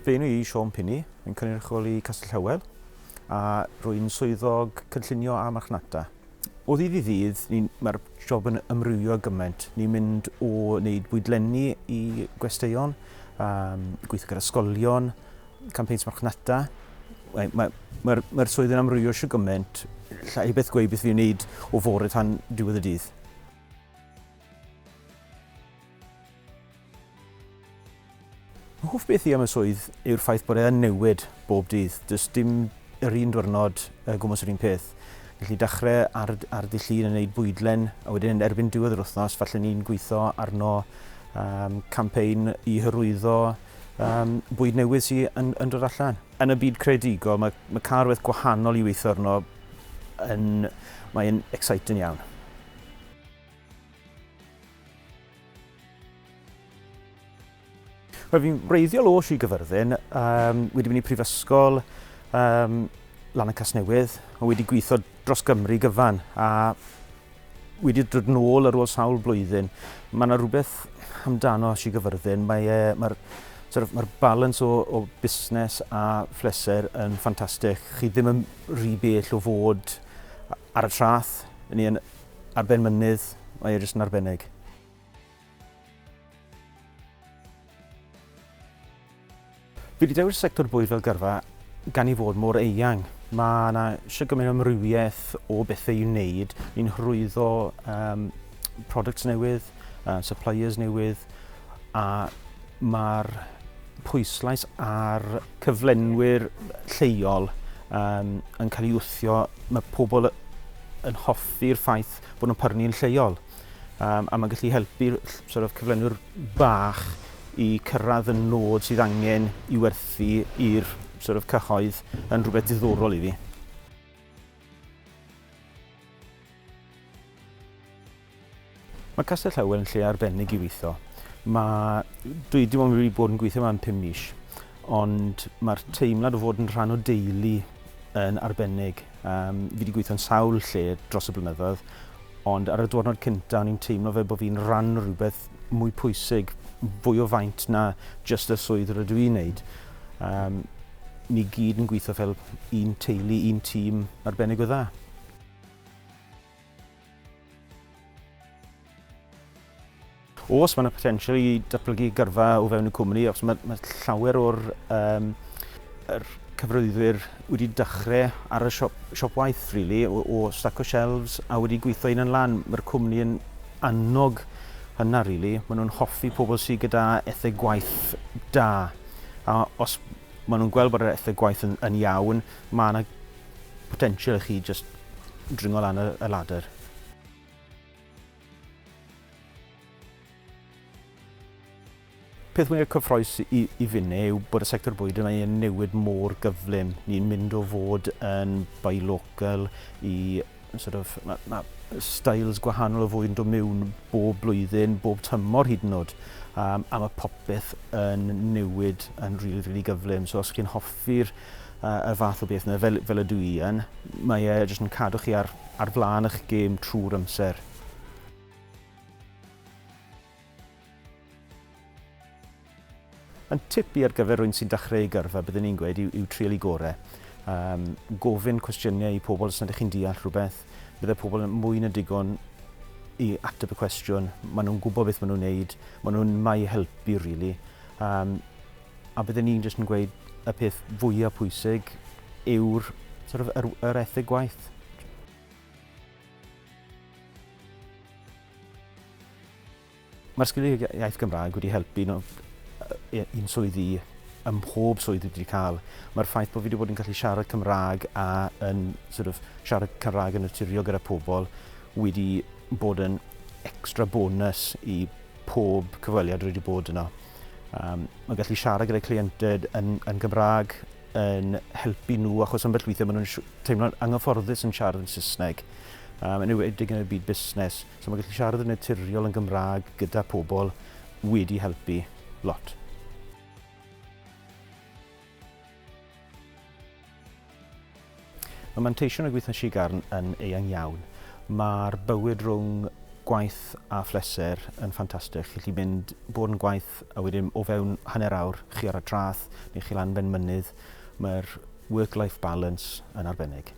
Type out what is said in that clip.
Fe nhw I Shaun Pinney, yn cynrychiol I Castell Howell, a rwy'n swyddog cynllunio a marchnata. O ddydd I ddydd, mae'r job yn ymrwyo gymaint. Ni'n mynd o wneud bwydlenni I gwesteion, gweithio gyda ysgolion, campaigns marchnata. Mae'r swydd yn amrwyo sy'n gymaint, llai beth gweud beth fi'n wneud o fore tan diwedd y dydd. Mae hoff beth I am y swydd yw'r ffaith bod e'n newid bob dydd. Does dim yr un diwrnod gwmws yr un peth. Felly dechrau ar dydd Llun yn gwneud bwydlen, a wedyn erbyn diwedd yr wythnos, falle ni'n gweithio arno campaign I hyrwyddo bwyd newydd sy'n dod allan. Yn y byd creadigol, mae cael rhywbeth gwahanol I weithio arno mae'n exciting iawn. Fi'n reiddiol o Sir Gyfyrddin, wedi mynd I prifysgol lan y Casnewydd, a wedi gweithio dros Gymru gyfan, a wedi dod nôl ar ôl sawl blwyddyn. Mae yna rhywbeth amdano Sir Gyfyrddin, mae'r balans o busnes a phleser yn ffantastig. Chi ddim yn rhy bell o fod ar y traeth, yn arben mynydd, mae jyst yn arbennig. Fi wedi dewis sector bwyd fel gyrfa gan I fod mor eang. Mae yna eisiau gymaint ymrywiaeth o bethau I wneud. Ni'n hyrwyddo products newydd, suppliers newydd, a mae'r pwyslais ar cyflenwyr lleol yn cael I wthio. Mae pobl yn hoffi'r ffaith bod nhw'n prynu'n lleol. A mae'n gallu helpu'r cyflenwyr bach I cyrraedd y nod sydd angen I werthu i'r cyhoedd yn rhywbeth diddorol I fi. Mae Castell Howell yn lle arbennig I weithio. Dwi dim ond wedi bod yn gweithio mewn 5 mis, ond mae'r teimlad o fod yn rhan o deulu yn arbennig. Fi wedi gweithio'n sawl lle dros y blynyddoedd, ond ar y diwrnod cyntaf ni'n teimlo fel bod fi'n rhan o rhywbeth mwy pwysig, fwy o faint na just y swydd rydw i'n wneud. Ni gyd yn gweithio fel un teulu, un tîm arbennig o dda. Os mae yna potensial I datblygu gyrfa o fewn y cwmni, os mae llawer o'r cyfrwyddwyr wedi dechrau ar y siop waith, really, o stack o shelves, a wedi gweithio un yn lan. Mae'r cwmni yn annog hynna, really. Maen nhw'n hoffi pobl sydd gyda etheg gwaith da. A os maen nhw'n gweld bod yr etheg gwaith yn iawn, mae yna potensial I chi just dringo lan y ladder. Peth mwyaf cyffrous I finne yw bod y sector bwyd yn newid môr gyflym. Ni'n mynd o fod yn buy local I mae styles gwahanol o fwyd yn dod mewn bob blwyddyn, bob tymor hyd yn oed. A mae popeth yn newid yn really gyflym. So os chi'n hoffi'r y fath o beth yna fel y dwi yn, mae jyst yn cadw chi ar flaen eich gêm trwy'r amser. Yn tip I ar gyfer rwy'n sy'n dechrau I gyrfa, byddwn i'n gweud, yw trial I gorau. Gofyn cwestiynau I pobl os ydych chi'n deall rhywbeth. Bydde pobl yn mwy na digon I ateb y cwestiwn. Maen nhw'n gwybod beth maen nhw'n wneud. Maen nhw'n mai helpu, really. A byddwn ni'n jyst yn gweud y peth fwyaf pwysig yw'r yr etheg gwaith. Mae'r sgiliau iaith Gymraeg wedi helpu un swyddi ym mhob swydd wedi cael. Mae'r ffaith bod fi wedi bod yn gallu siarad Cymraeg a yn siarad Cymraeg yn naturiol gyda pobl wedi bod yn extra bonus I pob cyfweliad wedi bod yno. Mae'n gallu siarad gyda cleiented yn Gymraeg yn helpu nhw, achos ambell weithiau maen nhw'n teimlo'n anghyfforddus yn siarad yn Saesneg. Yn enwedig yn y byd busnes. So mae'n gallu siarad yn naturiol yn Gymraeg gyda pobl wedi helpu lot. Mae manteision o gweithio sigar yn eang iawn. Mae'r bywyd rhwng gwaith a phleser yn ffantastig. Chi'n gallu mynd bod yn gwaith a wedyn o fewn hanner awr chi ar y traeth neu chi lan ben mynydd. Mae'r work-life balance yn arbennig.